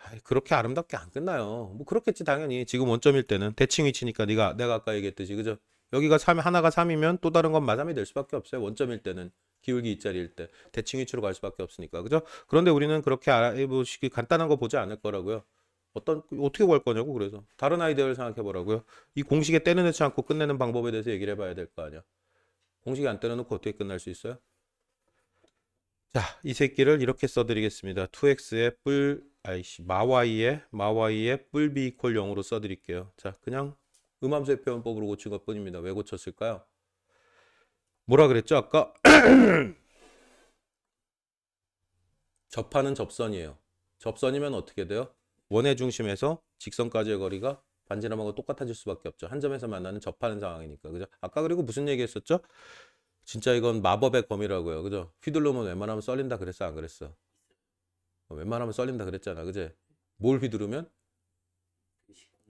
아이, 그렇게 아름답게 안 끝나요. 뭐 그렇겠지 당연히. 지금 원점일 때는 대칭 위치니까 내가 아까 얘기했듯이 그죠? 여기가 3, 하나가 3이면 또 다른 건 마삼이 될 수밖에 없어요. 원점일 때는. 기울기 2짜리일 때 대칭 위치로 갈 수밖에 없으니까 그죠? 그런데 우리는 그렇게 알아보시기 간단한 거 보지 않을 거라고요. 어떻게 구할 거냐고 그래서 다른 아이디어를 생각해 보라고요. 이 공식에 때려넣지 않고 끝내는 방법에 대해서 얘기를 해봐야 될 거 아니야. 공식에 안 때려놓고 어떻게 끝날 수 있어요? 자, 이 새끼를 이렇게 써드리겠습니다. 2x의 마y의 뿔b 이퀄 0으로 써드릴게요. 자, 그냥 음함수의 표현법으로 고친 것뿐입니다. 왜 고쳤을까요? 뭐라 그랬죠 아까? 접하는 접선이에요. 접선이면 어떻게 돼요? 원의 중심에서 직선까지의 거리가 반지름하고 똑같아질 수밖에 없죠. 한 점에서 만나는 접하는 상황이니까. 그죠? 아까 그리고 무슨 얘기 했었죠? 진짜 이건 마법의 검이라고요. 그죠? 휘두르면 웬만하면 썰린다 그랬어, 안 그랬어? 웬만하면 썰린다 그랬잖아. 그제? 뭘 휘두르면?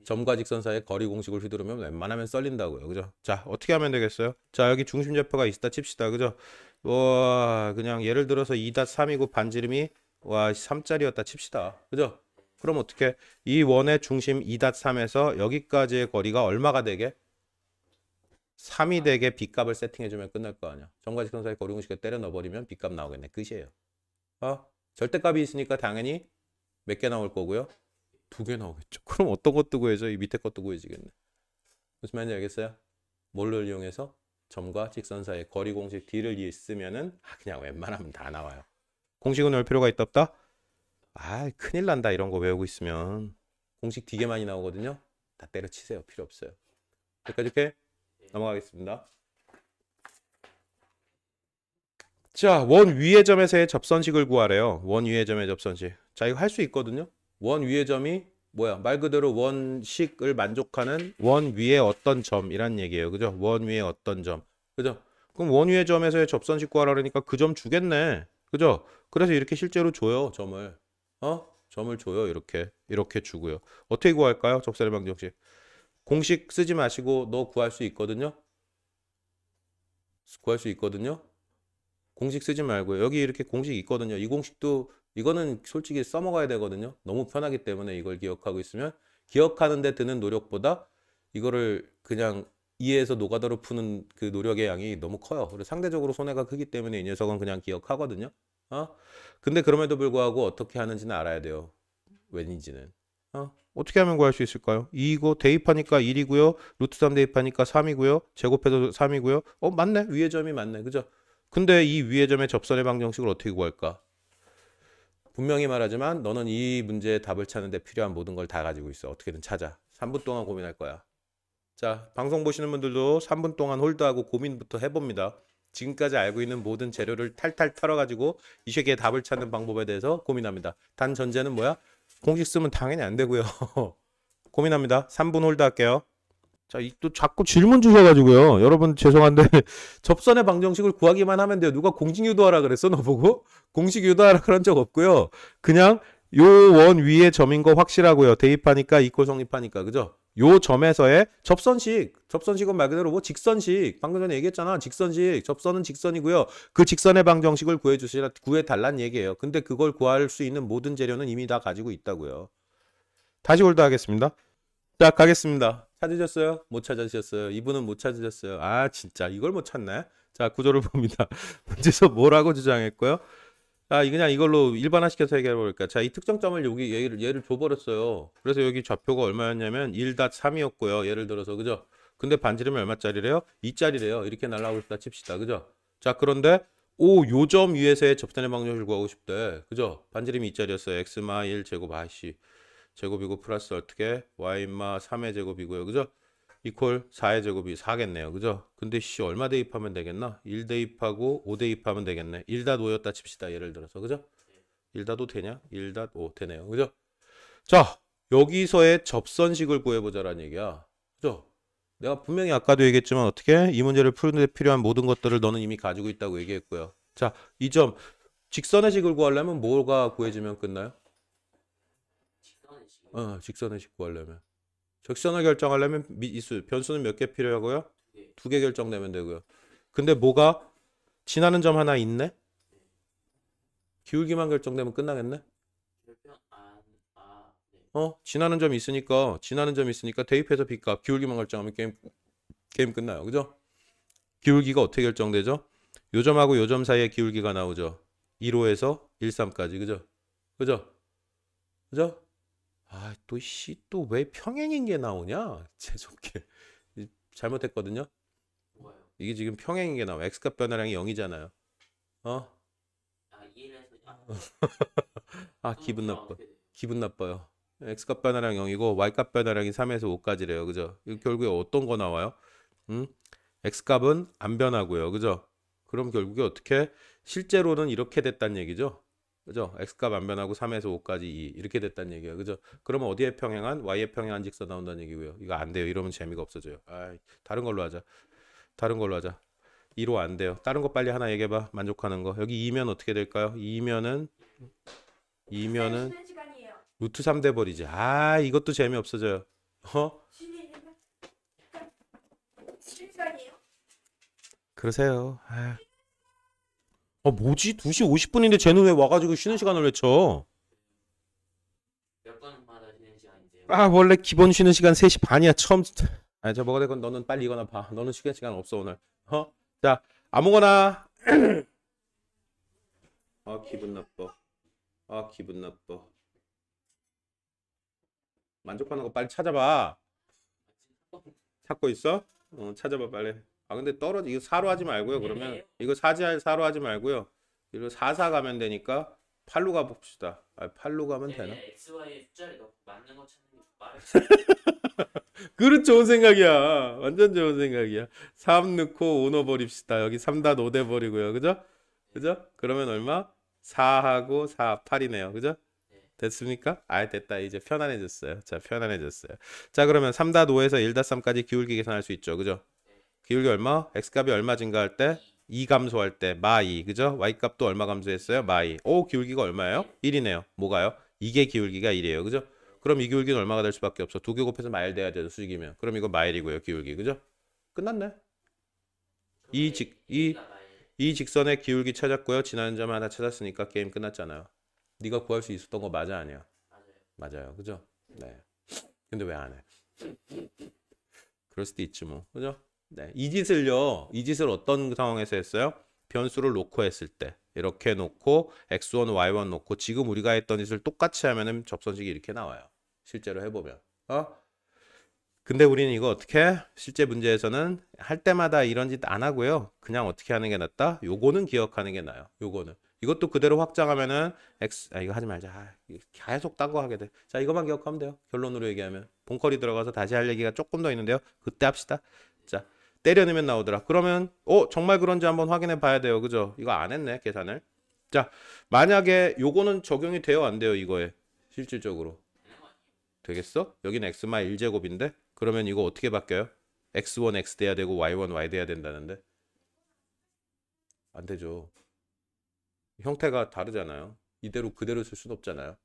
점과 직선 사이의 거리 공식을 휘두르면 웬만하면 썰린다고요. 그죠? 자, 어떻게 하면 되겠어요? 자, 여기 중심좌표가 있다 칩시다. 그죠? 와, 그냥 예를 들어서 2-3이고 반지름이 와, 3짜리였다 칩시다. 그죠? 그럼 어떻게? 이 원의 중심 2-3에서 여기까지의 거리가 얼마가 되게? 3이 되게 B값을 세팅해주면 끝날 거 아니야. 점과 직선 사이 거리 공식에 때려 넣어버리면 B값 나오겠네. 끝이에요. 절대값이 있으니까 당연히 몇 개 나올 거고요? 2개 나오겠죠. 그럼 어떤 것도 구해져? 이 밑에 것도 구해지겠네. 무슨 말인지 알겠어요? 뭘를 이용해서? 점과 직선 사이 거리 공식 D를 쓰면은 그냥 웬만하면 다 나와요. 공식은 외울 필요가 있다 없다? 아, 큰일 난다. 이런 거 외우고 있으면. 공식 되게 많이 나오거든요. 다 때려치세요. 필요 없어요. 여기까지 이렇게 넘어가겠습니다. 자, 원 위의 점에서의 접선식을 구하래요. 원 위의 점의 접선식. 자, 이거 할 수 있거든요. 원 위의 점이 뭐야? 말 그대로 원식을 만족하는 원 위의 어떤 점이란 얘기예요. 그죠? 원 위의 어떤 점. 그죠? 그럼 원 위의 점에서의 접선식 구하라 그러니까 그 점 주겠네. 그죠? 그래서 이렇게 실제로 줘요, 점을. 점을 줘요. 이렇게 주고요. 어떻게 구할까요? 접선의 방정식. 공식 쓰지 마시고 너 구할 수 있거든요. 구할 수 있거든요. 공식 쓰지 말고요. 여기 이렇게 공식 있거든요. 이 공식도 이거는 솔직히 써먹어야 되거든요. 너무 편하기 때문에 이걸 기억하고 있으면 기억하는 데 드는 노력보다 이거를 그냥 이해해서 노가다로 푸는 그 노력의 양이 너무 커요. 그래서 상대적으로 손해가 크기 때문에 이 녀석은 그냥 기억하거든요. 근데 그럼에도 불구하고 어떻게 하는지는 알아야 돼요. 왠인지는. 어떻게 하면 구할 수 있을까요? 이거 대입하니까 1이고요. 루트 3 대입하니까 3이고요. 제곱해도 3이고요. 맞네. 위의 점이 맞네. 그죠? 근데 이 위의 점의 접선의 방정식을 어떻게 구할까? 분명히 말하지만 너는 이 문제의 답을 찾는데 필요한 모든 걸 다 가지고 있어. 어떻게든 찾아. 3분 동안 고민할 거야. 자, 방송 보시는 분들도 3분 동안 홀드하고 고민부터 해봅니다. 지금까지 알고 있는 모든 재료를 탈탈 털어가지고 이 세계의 답을 찾는 방법에 대해서 고민합니다. 단 전제는 뭐야? 공식 쓰면 당연히 안 되고요. 고민합니다. 3분 홀드 할게요. 자, 또 자꾸 질문 주셔가지고요. 여러분 죄송한데 접선의 방정식을 구하기만 하면 돼요. 누가 공식 유도하라 그랬어? 너 보고? 공식 유도하라 그런 적 없고요. 그냥 요 원 위에 점인 거 확실하고요. 대입하니까 이꼴 성립하니까 그죠? 요 점에서의 접선식은 말 그대로 뭐 직선식. 방금 전에 얘기했잖아. 직선식. 접선은 직선이고요. 그 직선의 방정식을 구해달란 얘기예요. 근데 그걸 구할 수 있는 모든 재료는 이미 다 가지고 있다고요. 다시 홀드 하겠습니다. 자, 가겠습니다. 찾으셨어요? 못 찾으셨어요? 이분은 못 찾으셨어요? 아, 진짜 이걸 못 찾네. 자, 구조를 봅니다. 문제에서 뭐라고 주장했고요? 아, 그냥 이걸로 일반화시켜서 해결해 볼까? 자, 이 특정점을 여기 얘를 줘버렸어요. 그래서 여기 좌표가 얼마였냐면 1.3이었고요. 예를 들어서 그죠? 근데 반지름이 얼마짜리래요? 2짜리래요. 이렇게 날라오고 싶다 칩시다. 그죠? 자, 그런데 요 점 위에서의 접선의 방정식을 구하고 싶대. 그죠? 반지름이 2짜리였어요. x마 1 제곱 아씨 제곱이고 플러스 어떻게 y마 3의 제곱이고요. 그죠? 이퀄 4의 제곱이 4겠네요. 그죠? 근데 얼마 대입하면 되겠나? 1 대입하고 5 대입하면 되겠네. 1.5였다 칩시다. 예를 들어서. 그죠? 1.5 되냐? 1.5 되네요. 그죠? 자, 여기서의 접선식을 구해보자라는 얘기야. 그죠? 내가 분명히 아까도 얘기했지만 어떻게 이 문제를 푸는 데 필요한 모든 것들을 너는 이미 가지고 있다고 얘기했고요. 자, 이 점 직선의 식을 구하려면 뭐가 구해지면 끝나요? 직선의 식. 직선의 식 구하려면 적선을 결정하려면 미수 변수는 몇 개 필요하고요? 네. 2개 결정되면 되고요. 근데 뭐가 지나는 점 하나 있네? 기울기만 결정되면 끝나겠네? 결편 네. 지나는 점이 있으니까 대입해서 B값 기울기만 결정하면 게임 끝나요. 그죠? 기울기가 어떻게 결정되죠? 요 점하고 요 점 사이에 기울기가 나오죠. 1호에서 13까지. 그죠? 그죠? 그죠? 아, 또 왜 평행인 게 나오냐? 재수없게. 잘못했거든요. 뭐예요? 이게 지금 평행인 게 나와. x값 변화량이 0이잖아요. 어? 1에서 아, 기분 나빠. 어떻게 돼요? 기분 나빠요. x값 변화량 0이고 y값 변화량이 3에서 5까지래요. 그죠? 이거 결국에 어떤 거 나와요? x값은 안 변하고요. 그죠? 그럼 결국에 어떻게 실제로는 이렇게 됐단 얘기죠? 그죠? x값 안 변하고 3에서 5까지 2 이렇게 됐단 얘기예요. 그죠? 그러면 어디에 평행한? y에 평행한 직선 나온다는 얘기고요. 이거 안 돼요. 이러면 재미가 없어져요. 아, 다른 걸로 하자. 2로 안 돼요. 다른 거 빨리 하나 얘기해봐. 만족하는 거. 여기 2면 어떻게 될까요? 2면은 쉬는 시간이에요. 루트 3 돼버리지. 아, 이것도 재미없어져요. 쉬는 시간이에요. 그러세요. 아. 뭐지? 2시 50분인데 쟤는 왜 와가지고 쉬는 시간을 외쳐? 몇 번마다 쉬는 시간인데요. 아, 원래 기본 쉬는 시간 3시 반이야. 처음. 아, 저 뭐가 됐건 너는 빨리 이거나 봐. 너는 쉬는 시간 없어 오늘. 자, 아무거나. 기분 나빠. 기분 나빠. 만족하는 거 빨리 찾아봐. 찾고 있어? 찾아봐 빨리. 근데 이거 4로 하지 말고요. 그러면 이거 4로 하지 말고요. 이거 4 가면 되니까 8로 가봅시다. 8로 가면 되나? XY의 숫자를 넣고 맞는 거 찾는 게 말을 그릇 좋은 생각이야. 완전 좋은 생각이야. 3 넣고 5 넣어버립시다. 여기 3.5 돼버리고요. 그죠? 그죠? 그러면 얼마? 4하고 4, 8이네요. 그죠? 됐습니까? 됐다. 이제 편안해졌어요. 자, 편안해졌어요. 자, 그러면 3.5에서 1.3까지 기울기 계산할 수 있죠. 그죠? 기울기 얼마? x값이 얼마 증가할 때? 2 감소할 때 마 2. 그죠? y값도 얼마 감소했어요? 마 2. 기울기가 얼마예요? 1이네요. 뭐가요? 이게 기울기가 1이에요. 그죠? 그럼 이 기울기는 얼마가 될 수밖에 없어. 2개 곱해서 마일 돼야 돼요. 수직이면. 그럼 이거 마일이고요. 기울기. 그죠? 끝났네. 이 직선의 기울기 찾았고요. 지나는 점 하나 찾았으니까 게임 끝났잖아요. 네가 구할 수 있었던 거 맞아 아니야? 맞아요. 그죠? 네. 근데 왜 안 해? 그럴 수도 있지 뭐. 그죠? 네. 이 짓을 어떤 상황에서 했어요? 변수를 놓고 했을 때. 이렇게 놓고 x1, y1 놓고 지금 우리가 했던 짓을 똑같이 하면은 접선식이 이렇게 나와요. 실제로 해보면. 근데 우리는 이거 어떻게 실제 문제에서는 할 때마다 이런 짓 안 하고요. 그냥 어떻게 하는 게 낫다? 요거는 기억하는 게 나아요. 요거는. 이것도 그대로 확장하면은 x 이거 하지 말자. 이거 계속 딴 거 하게 돼. 자, 이것만 기억하면 돼요. 결론으로 얘기하면 본컬이 들어가서 다시 할 얘기가 조금 더 있는데요. 그때 합시다. 자, 때려 넣으면 나오더라. 그러면 정말 그런지 한번 확인해 봐야 돼요. 그죠? 이거 안 했네, 계산을. 자, 만약에 요거는 적용이 돼요, 안 돼요, 이거에 실질적으로 되겠어? 여기는 x마 1제곱인데 그러면 이거 어떻게 바뀌어요? x1 x 돼야 되고 y1 y 돼야 된다는데 안 되죠. 형태가 다르잖아요. 이대로 그대로 쓸 수는 없잖아요.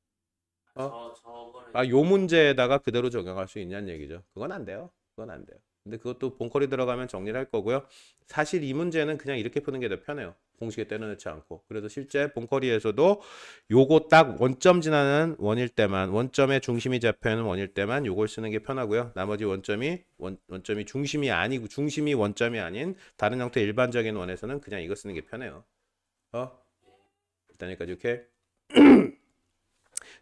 저거를 요 문제에다가 그대로 적용할 수 있냐는 얘기죠. 그건 안 돼요. 그건 안 돼요. 근데 그것도 본컬이 들어가면 정리를 할 거고요. 사실 이 문제는 그냥 이렇게 푸는 게 더 편해요. 공식에 때려넣지 않고. 그래서 실제 본컬이에서도 요거 딱 원점 지나는 원일 때만, 원점의 중심이 잡혀있는 원일 때만 요걸 쓰는 게 편하고요. 나머지 원점이 중심이 아니고 중심이 원점이 아닌 다른 형태 일반적인 원에서는 그냥 이거 쓰는 게 편해요. 일단 여기까지 오케이.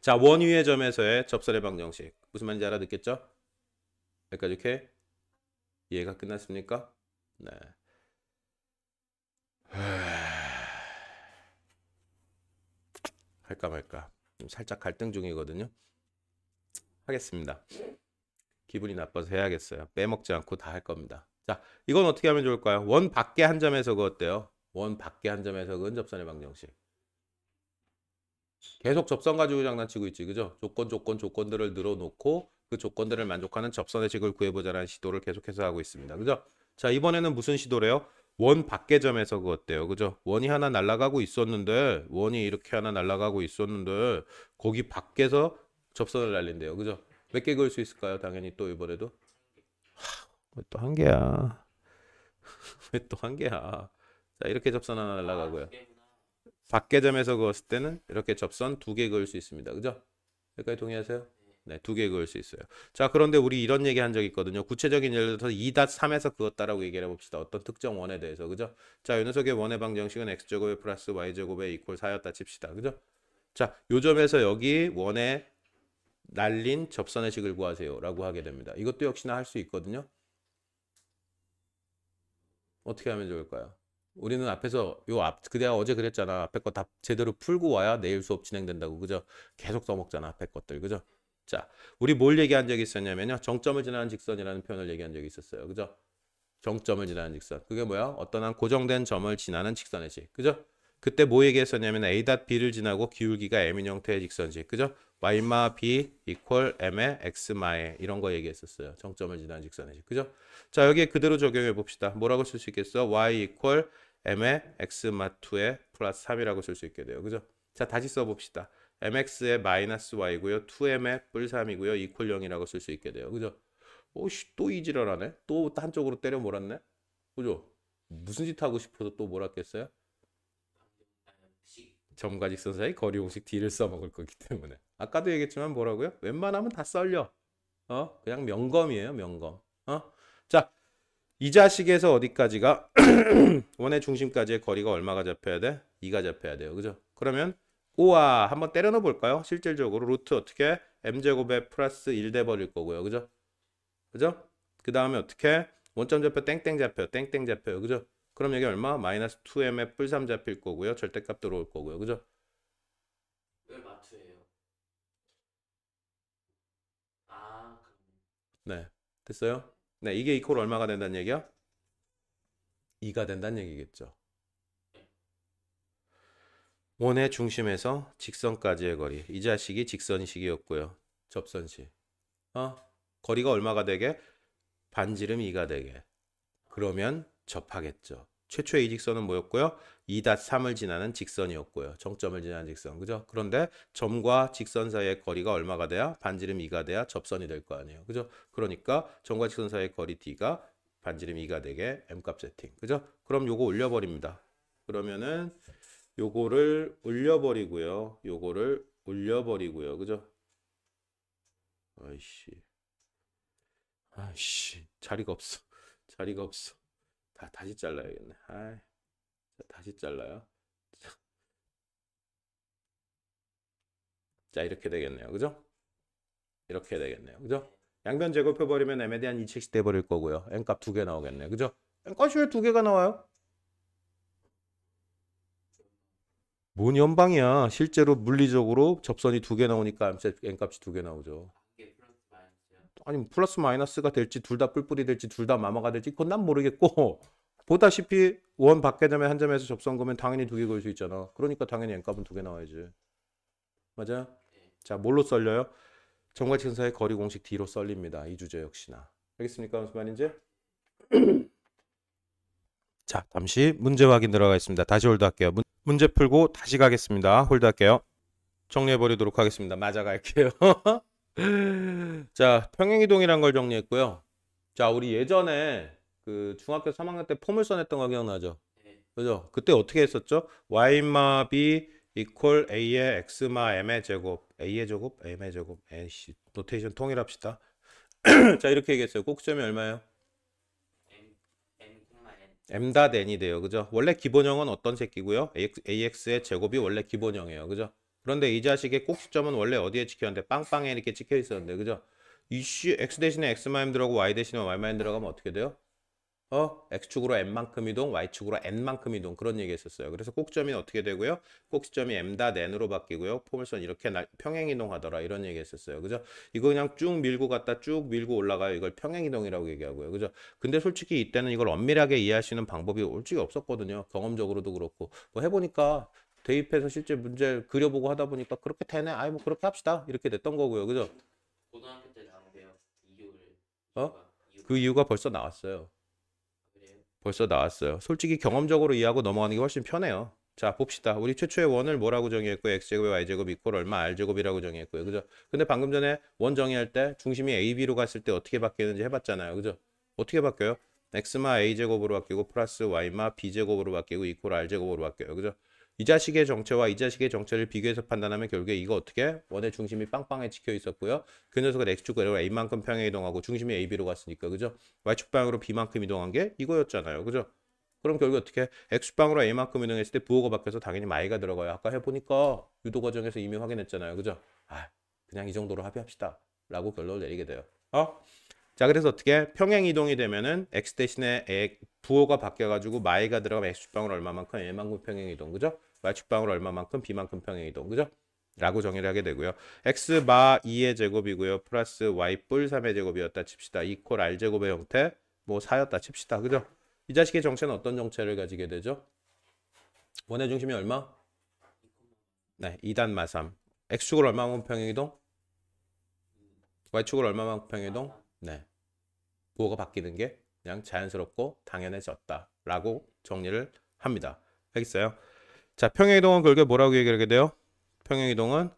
자, 원 위의 점에서의 접선의 방정식. 무슨 말인지 알아듣겠죠? 여기까지 오케이? 이해가 끝났습니까? 네. 할까 말까. 좀 살짝 갈등 중이거든요. 하겠습니다. 기분이 나빠서 해야겠어요. 빼먹지 않고 다 할 겁니다. 자, 이건 어떻게 하면 좋을까요? 원 밖에 한 점에서 그 어때요? 원 밖에 한 점에서 그은 접선의 방정식. 계속 접선 가지고 장난치고 있지, 그죠? 조건들을 늘어놓고 그 조건들을 만족하는 접선의 식을 구해보자라는 시도를 계속해서 하고 있습니다, 그죠? 자, 이번에는 무슨 시도래요? 원 밖의 점에서 그 어때요, 그죠? 원이 하나 날아가고 있었는데 원이 이렇게 하나 날아가고 있었는데 거기 밖에서 접선을 날린대요, 그죠? 몇 개 그을 수 있을까요? 당연히 또 이번에도 왜 또 한 개야? 왜 또 한 개야? 자, 이렇게 접선 하나 날아가고요. 밖의 점에서 그었을 때는 이렇게 접선 2개 그을 수 있습니다. 그죠? 여기까지 동의하세요? 네, 2개 그을 수 있어요. 자, 그런데 우리 이런 얘기 한 적 있거든요. 구체적인 예를 들어서 2-3에서 그었다라고 얘기를 해봅시다. 어떤 특정 원에 대해서. 그죠? 자, 요 녀석의 원의 방정식은 x제곱에 플러스 y제곱에 이퀄 4였다 칩시다. 그죠? 자, 요 점에서 여기 원에 날린 접선의 식을 구하세요. 라고 하게 됩니다. 이것도 역시나 할 수 있거든요. 어떻게 하면 좋을까요? 우리는 앞에서 내가 어제 그랬잖아. 앞에 거 다 제대로 풀고 와야 내일 수업 진행된다고. 그죠? 계속 써먹잖아. 앞에 것들. 그죠? 자, 우리 뭘 얘기한 적이 있었냐면요. 정점을 지나는 직선이라는 표현을 얘기한 적이 있었어요. 그죠? 정점을 지나는 직선. 그게 뭐야? 어떤 한 고정된 점을 지나는 직선의 식. 그죠? 그때 뭐 얘기했었냐면 A.B를 지나고 기울기가 M인 형태의 직선식. 그죠? Y마 B 이퀄 M의 X마에 이런 거 얘기했었어요. 정점을 지나는 직선의 식. 그죠? 자, 여기에 그대로 적용해 봅시다. 뭐라고 쓸 수 있겠어? Y 이퀄 M의 X마2의 플러스 3이라고 쓸 수 있게 돼요. 그죠? 자, 다시 써봅시다. MX의 마이너스 Y고요. 2M의 뿔 3이고요. 이퀄 0이라고 쓸 수 있게 돼요. 그죠? 오씨, 또 이지랄하네. 또 한쪽으로 때려 몰았네. 그죠? 무슨 짓 하고 싶어서 또 몰았겠어요? 점과 직선 사이 거리 공식 D를 써먹을 거기 때문에. 아까도 얘기했지만 뭐라고요? 웬만하면 다 썰려. 그냥 명검이에요, 명검. 자, 이 자식에서 어디까지가 원의 중심까지의 거리가 얼마가 잡혀야 돼? 2가 잡혀야 돼요. 그죠? 그러면 우와, 한번 때려 넣어 볼까요? 실질적으로 루트 어떻게? m제곱에 플러스 1 돼 버릴 거고요. 그죠? 그죠? 그 다음에 어떻게? 원점 잡혀 땡땡 잡혀요. 땡땡 잡혀요. 그죠? 그럼 여기 얼마? 마이너스 2m에 뿔 3 잡힐 거고요. 절대값 들어올 거고요. 그죠? 왜 마트예요? 네. 됐어요? 네. 이게 이퀄 얼마가 된다는 얘기야? 2가 된다는 얘기겠죠. 원의 중심에서 직선까지의 거리. 이 자식이 직선식이었고요. 접선식. 거리가 얼마가 되게? 반지름 2가 되게. 그러면 접하겠죠. 최초의 이 직선은 뭐였고요? 2-3을 지나는 직선이었고요. 정점을 지나는 직선. 그죠? 그런데 점과 직선 사이의 거리가 얼마가 돼야? 반지름 2가 돼야 접선이 될 거 아니에요. 그죠? 그러니까 점과 직선 사이의 거리 D가 반지름 2가 되게 M값 세팅. 그죠? 그럼 요거 올려버립니다. 그러면은 요거를 올려버리고요. 요거를 올려버리고요. 그죠? 아이씨. 자리가 없어. 자리가 없어. 다시 잘라야겠네. 다시 잘라요. 자, 이렇게 되겠네요. 그죠? 이렇게 되겠네요. 그죠? 양변 제곱해 버리면 m에 대한 이측식 돼 버릴 거고요. n값 2개 나오겠네요. 그죠? n값이 왜 2개가 나와요? 뭔 연방이야. 실제로 물리적으로 접선이 두 개 나오니까 n값이 두 개 나오죠. 이게 플러스 마이너스요. 아니 플러스 마이너스가 될지 둘 다 뿔뿔이 될지 둘 다 마마가 될지 그건 난 모르겠고 보다시피 원 받게 되면 한 점에서 접선 거면 당연히 두 개 그을 수 있잖아. 그러니까 당연히 n값은 두 개 나와야지. 맞아요? 자, 뭘로 썰려요? 정괄측선사의 거리 공식 D로 썰립니다. 이 주제 역시나. 알겠습니까? 무슨 말인지? 자, 잠시 문제 확인 들어가겠습니다. 다시 홀드할게요. 문제 풀고 다시 가겠습니다. 홀드할게요. 정리해버리도록 하겠습니다. 맞아 갈게요. 자, 평행이동이란 걸 정리했고요. 자, 우리 예전에 그 중학교 3학년 때 포물선 했던 거 기억나죠? 네. 그죠? 그때 어떻게 했었죠? y마 b 이퀄 a의 x마 m의 제곱, a의 제곱, m의 제곱. 에이씨, 노테이션 통일합시다. 자, 이렇게 얘기했어요. 꼭지점이 얼마예요? m, n. m 닷 n이 돼요. 그죠? 원래 기본형은 어떤 새끼고요? ax의 제곱이 원래 기본형이에요. 그죠? 그런데 이 자식의 꼭지점은 원래 어디에 찍혔는데 빵빵에 이렇게 찍혀 있었는데, 그죠? 이씨 x 대신에 x마 m 들어가고 y 대신에 y마 m 들어가면 어떻게 돼요? x축으로 m만큼 이동, y축으로 n만큼 이동 그런 얘기 했었어요. 그래서 꼭지점이 어떻게 되고요? 꼭지점이 m 닷 n으로 바뀌고요. 포물선 이렇게 평행 이동하더라 이런 얘기 했었어요. 그죠? 이거 그냥 쭉 밀고 갔다 쭉 밀고 올라가요. 이걸 평행 이동이라고 얘기하고요. 그죠? 근데 솔직히 이때는 이걸 엄밀하게 이해할 수 있는 방법이 솔직히 없었거든요. 경험적으로도 그렇고. 뭐 해보니까 대입해서 실제 문제 그려보고 하다 보니까 그렇게 되네. 아이 뭐 그렇게 합시다. 이렇게 됐던 거고요. 그죠? 고등학교 때 나오는데요. 이유를. 어? 이유가 그 이유가 벌써 나왔어요. 그래요? 벌써 나왔어요. 솔직히 경험적으로 이해하고 넘어가는 게 훨씬 편해요. 자, 봅시다. 우리 최초의 원을 뭐라고 정의했고요? x제곱, y제곱 이퀄 얼마, r제곱이라고 정의했고요. 그죠? 근데 방금 전에 원 정의할 때 중심이 a, b로 갔을 때 어떻게 바뀌는지 해봤잖아요. 그죠? 어떻게 바뀌어요? x마 a제곱으로 바뀌고 플러스 y마 b제곱으로 바뀌고 이퀄 r제곱으로 바뀌어요. 그죠? 이 자식의 정체와 이 자식의 정체를 비교해서 판단하면 결국에 이거 어떻게? 원의 중심이 빵빵에 찍혀 있었고요. 그 녀석은 x축으로 a만큼 평행 이동하고 중심이 a, b로 갔으니까. 그죠? y축 방향으로 b만큼 이동한 게 이거였잖아요. 그죠? 그럼 결국 어떻게 x축방으로 a만큼 이동했을 때 부호가 바뀌어서 당연히 마이가 들어가요. 아까 해보니까 유도 과정에서 이미 확인했잖아요. 그죠? 아, 그냥 이 정도로 합의합시다. 라고 결론을 내리게 돼요. 자, 그래서 어떻게 평행 이동이 되면은 x 대신에 부호가 바뀌어가지고 마이가 들어가면 x축방으로 얼마만큼 a만큼 평행 이동. 그죠? y축방으로 얼마만큼 b만큼 평행 이동. 그죠? 라고 정의를 하게 되고요. x 마 2의 제곱이고요. 플러스 y 뿔 3의 제곱이었다 칩시다. 이퀄 r 제곱의 형태 뭐 4였다 칩시다. 그죠? 이 자식의 정체는 어떤 정체를 가지게 되죠? 원의 중심이 얼마? 네, 2단 마3. x축을 얼마만큼 평행이동? y축을 얼마만큼 평행이동? 네. 부호가 바뀌는 게 그냥 자연스럽고 당연해졌다. 라고 정리를 합니다. 알겠어요? 자, 평행이동은 결국에 뭐라고 얘기하게 돼요? 평행이동은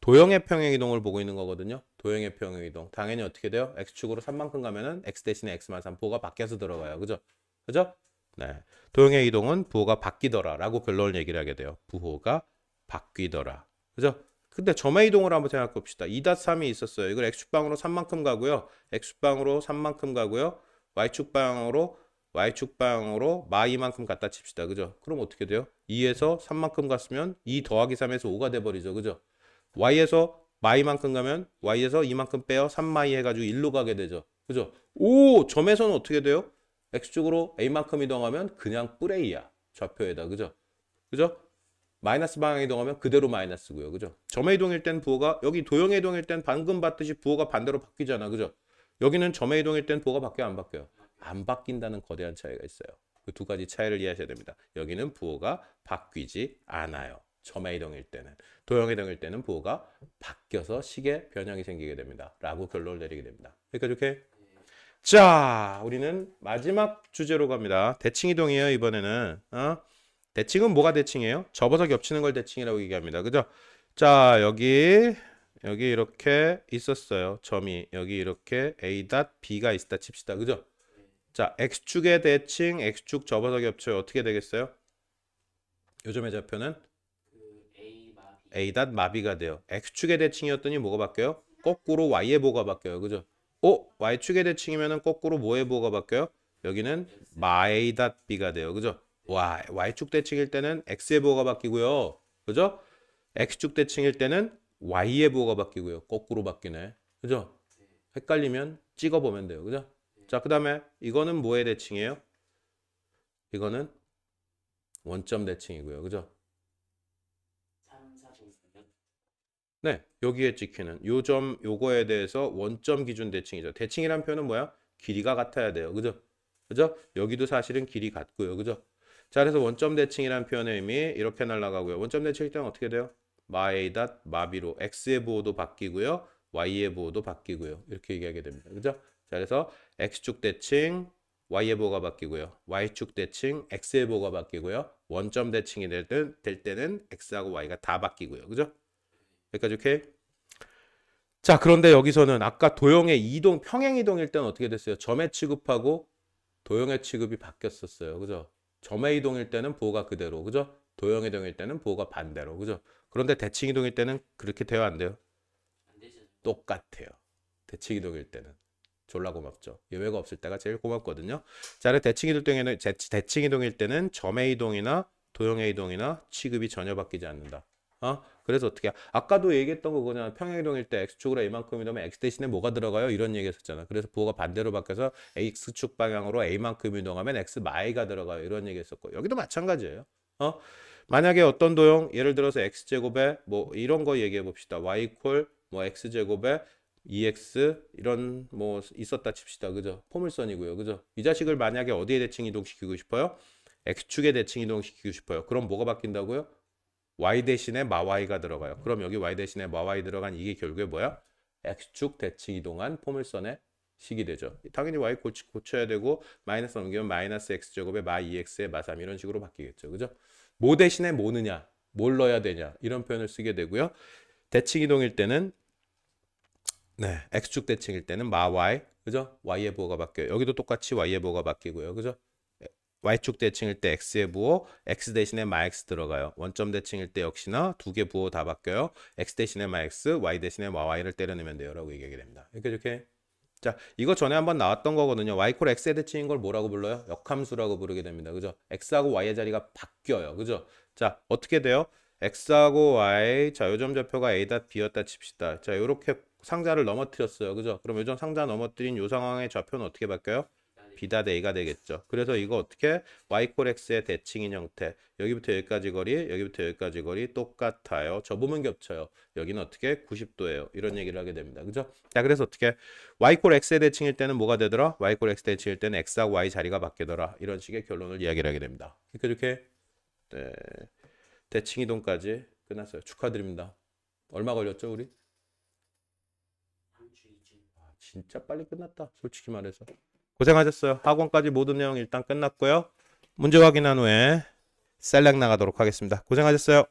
도형의 평행이동을 보고 있는 거거든요. 도형의 평행이동. 당연히 어떻게 돼요? x축으로 3만큼 가면은 x 대신에 x만 3 부호가 바뀌어서 들어가요. 그죠? 그죠? 네. 도형의 이동은 부호가 바뀌더라 라고 결론을 얘기를 하게 돼요. 부호가 바뀌더라. 그죠? 근데 점의 이동을 한번 생각해 봅시다. 2-3이 있었어요. 이걸 x축방으로 3만큼 가고요. x축방으로 3만큼 가고요. y축방으로 마2만큼 갖다 칩시다. 그죠? 그럼 어떻게 돼요? 2에서 3만큼 갔으면 2 더하기 3에서 5가 돼버리죠. 그죠? y에서 마2만큼 가면 y에서 2만큼 빼요. 3마이 해가지고 1로 가게 되죠. 그죠? 오! 점에서는 어떻게 돼요? x축으로 a만큼 이동하면 그냥 뿔a야. 좌표에다. 그죠? 그죠? 마이너스 방향 이동하면 그대로 마이너스고요. 그죠? 점의 이동일 땐 부호가 여기 도형의 이동일 땐 방금 봤듯이 부호가 반대로 바뀌잖아. 그죠? 여기는 점의 이동일 땐 부호가 바뀌어요? 안 바뀌어요? 안 바뀐다는 거대한 차이가 있어요. 그 두 가지 차이를 이해하셔야 됩니다. 여기는 부호가 바뀌지 않아요. 점의 이동일 때는. 도형의 이동일 때는 부호가 바뀌어서 식의 변형이 생기게 됩니다. 라고 결론을 내리게 됩니다. 여기까지 오케이? 자, 우리는 마지막 주제로 갑니다. 대칭 이동이에요, 이번에는. 대칭은 뭐가 대칭이에요? 접어서 겹치는 걸 대칭이라고 얘기합니다. 그죠? 자, 여기 이렇게 있었어요. 점이 여기 이렇게 A 닷 B가 있다 칩시다. 그죠? 자, X축의 대칭, X축 접어서 겹쳐요. 어떻게 되겠어요? 요점의 좌표는 그 A 마 B. A 닷 마비가 돼요. X축의 대칭이었더니 뭐가 바뀌어요? 거꾸로 Y의 보가 바뀌어요. 그죠? Y축의 대칭이면은 거꾸로 뭐의 보가 바뀌어요? 여기는 마 A 닷 B가 돼요. 그죠? Y축 대칭일 때는 X의 보가 바뀌고요. 그죠? X축 대칭일 때는 Y의 보가 바뀌고요. 거꾸로 바뀌네. 그죠? 헷갈리면 찍어보면 돼요. 그죠? 자, 그 다음에 이거는 뭐의 대칭이에요? 이거는 원점 대칭이고요. 그죠? 네, 여기에 찍히는 요 점 요거에 대해서 원점 기준 대칭이죠. 대칭이란 표현은 뭐야? 길이가 같아야 돼요. 그죠? 그죠? 여기도 사실은 길이 같고요. 그죠? 자, 그래서 원점 대칭이란 표현의 의미 이렇게 날아가고요. 원점 대칭일 때는 어떻게 돼요? 마 A 닷, 마 B로 x의 부호도 바뀌고요. y의 부호도 바뀌고요. 이렇게 얘기하게 됩니다. 그죠? 자, 그래서 x축 대칭 y의 부호가 바뀌고요. y축 대칭 x의 부호가 바뀌고요. 원점 대칭이 될 때는 x하고 y가 다 바뀌고요. 그죠? 여기까지 오케이? 자, 그런데 여기서는 아까 도형의 이동, 평행 이동일 때는 어떻게 됐어요? 점의 취급하고 도형의 취급이 바뀌었었어요. 그죠? 점의 이동일 때는 부호가 그대로. 그죠? 도형의 이동일 때는 부호가 반대로. 그죠? 그런데 대칭 이동일 때는 그렇게 돼요, 안 돼요? 안 되죠. 똑같아요. 대칭 이동일 때는. 졸라 고맙죠. 예외가 없을 때가 제일 고맙거든요. 자, 대칭 이동일 때는 점의 이동이나 도형의 이동이나 취급이 전혀 바뀌지 않는다. 그래서 어떻게 아까도 얘기했던 거잖아. 평행이동일 때 x축으로 a만큼 이동하면 x 대신에 뭐가 들어가요? 이런 얘기 했었잖아. 그래서 부호가 반대로 바뀌어서 x축 방향으로 a만큼 이동하면 x 마이가 들어가요. 이런 얘기 했었고 여기도 마찬가지예요. 만약에 어떤 도형 예를 들어서 x제곱에 뭐 이런 거 얘기해 봅시다. y 이퀄 뭐 x제곱에 2x 이런 뭐 있었다 칩시다. 그죠? 포물선이고요. 그죠? 이 자식을 만약에 어디에 대칭 이동시키고 싶어요? x축에 대칭 이동시키고 싶어요. 그럼 뭐가 바뀐다고요? y 대신에 마 y가 들어가요. 그럼 여기 y 대신에 마 y 들어간 이게 결국에 뭐야? x축 대칭 이동한 포물선의 식이 되죠. 당연히 y 고쳐야 되고 마이너스 넘기면 마이너스 x제곱에 마 2x에 마 3 이런 식으로 바뀌겠죠. 그죠? 뭐 대신에 뭐 넣냐? 뭘 넣어야 되냐? 이런 표현을 쓰게 되고요. 대칭 이동일 때는 네, x축 대칭일 때는 마 y, 그죠? y의 부호가 바뀌어요. 여기도 똑같이 y의 부호가 바뀌고요. 그죠? y축 대칭일 때 x의 부호, x 대신에 마 x 들어가요. 원점 대칭일 때 역시나 두 개 부호 다 바뀌어요. x 대신에 마 x, y 대신에 마 y를 때려내면 돼요. 라고 얘기하게 됩니다. 이렇게. 자, 이거 전에 한번 나왔던 거거든요. y 콜 x의 대칭인 걸 뭐라고 불러요? 역함수라고 부르게 됩니다. 그죠? x하고 y의 자리가 바뀌어요. 그죠? 자, 어떻게 돼요? x하고 y, 자, 요점 좌표가 a 닷 b였다 칩시다. 자, 요렇게 상자를 넘어뜨렸어요. 그죠? 그럼 요점 상자 넘어뜨린 요 상황의 좌표는 어떻게 바뀌어요? b 닷 a가 되겠죠. 그래서 이거 어떻게 y 콜 x의 대칭인 형태. 여기부터 여기까지 거리, 여기부터 여기까지 거리 똑같아요. 저 부분 겹쳐요. 여기는 어떻게 90도예요. 이런 얘기를 하게 됩니다. 그죠? 자, 그래서 어떻게 y 콜 x의 대칭일 때는 뭐가 되더라? y 콜 x 대칭일 때는 x하고 y 자리가 바뀌더라. 이런 식의 결론을 이야기를 하게 됩니다. 이렇게 네. 대칭 이동까지 끝났어요. 축하드립니다. 얼마 걸렸죠, 우리? 3주 2주. 진짜 빨리 끝났다. 솔직히 말해서. 고생하셨어요. 학원까지 모든 내용 일단 끝났고요. 문제 확인한 후에 셀렉 나가도록 하겠습니다. 고생하셨어요.